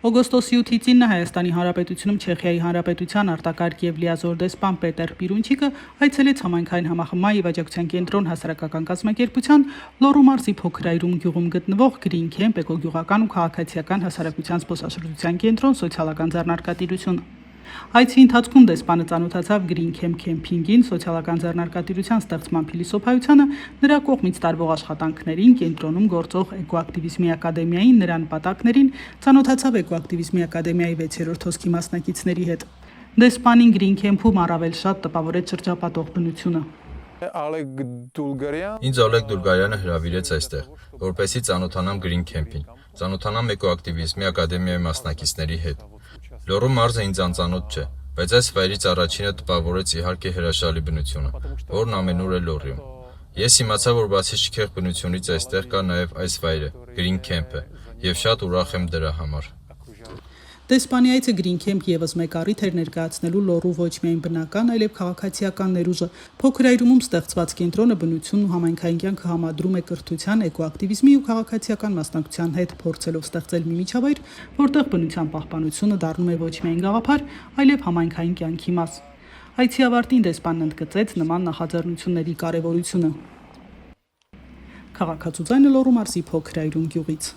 Օգոստոսի 8-ին Հայաստանի Հանրապետությունում Չեխիայի Հանրապետության արտակարգ եւ լիազոր դեսպան Պետեր Պիրունչիկը այցելեց համայնքային համախմբման եւ աջակցության կենտրոն հասարակական կազմակերպության Լոռու մարզի Փոքրայրում գյուղում գտնվող Գրին Քեմփ էկոգյուղական ու քաղաքացիական հասարակության զբոսաշրջության կենտրոն սոցիալական ձեռնարկատիրություն։ Այցի ընթացքում դեսպանը ծանոթացավ Գրին Քեմփ քեմփինգին, սոցիալական ձեռնարկատիրության ստեղծման փիլիսոփայությանը, նրա կողմից տարվող աշխատանքներին, կենտրոնում գործող էկոակտիվիզմի ակադեմիային, նրա նպատակներին, ծանոթացավ էկոակտիվիզմի ակադեմիայի 6-րդ հոսքի մասնակիցների հետ։ Դեսպանին Գրին Քեմփում առավել շատ տպավորեց շրջապատող բնությունը։ Ինձ Օլեգ Դուլգարյանը հրավիրեց այստեղ, որպեսզի ծանոթանամ Գրին Քեմփին, ծանոթանամ էկոակտիվիզմի ակադեմիայի մասնակիցների հետ։ Լոռու մարզը ինձ անծանոթ չէ, բայց այս վայրից առաջինը տպավորեց իհարկե հրաշալի բնությունը, որն ամենուր է Լոռիում։ Ես իմացա, որ բացի շքեղ բնությունից այստեղ կա նաև այս վայրը, Գրին Քեմփը, եւ շատ ուրախ եմ դրա համար։ Դեսպանի այցը Գրին Քեմփ եւս մեկ առիթ էր ներկայացնելու Լոռու ոչ միայն բնական, այլև քաղաքացիական ներուժը։ Փոքրայրում ստեղծված կենտրոնը բնությունն ու համայնքային կյանքը համադրում է կրթության, էկոակտիվիզմի ու քաղաքացիական մասնակցության հետ, փորձելով ստեղծել մի միջավայր, որտեղ բնության պահպանությունը դառնում է ոչ միայն գաղափար, այլև համայնքային կյանքի մաս։ Այցի ավարտին դեսպանն ընդգծեց նման նախաձեռնությունների կարևորությունը։ Քաղաքացու ձայնը Լոռու մարզի Փոքրայրում գյուղից։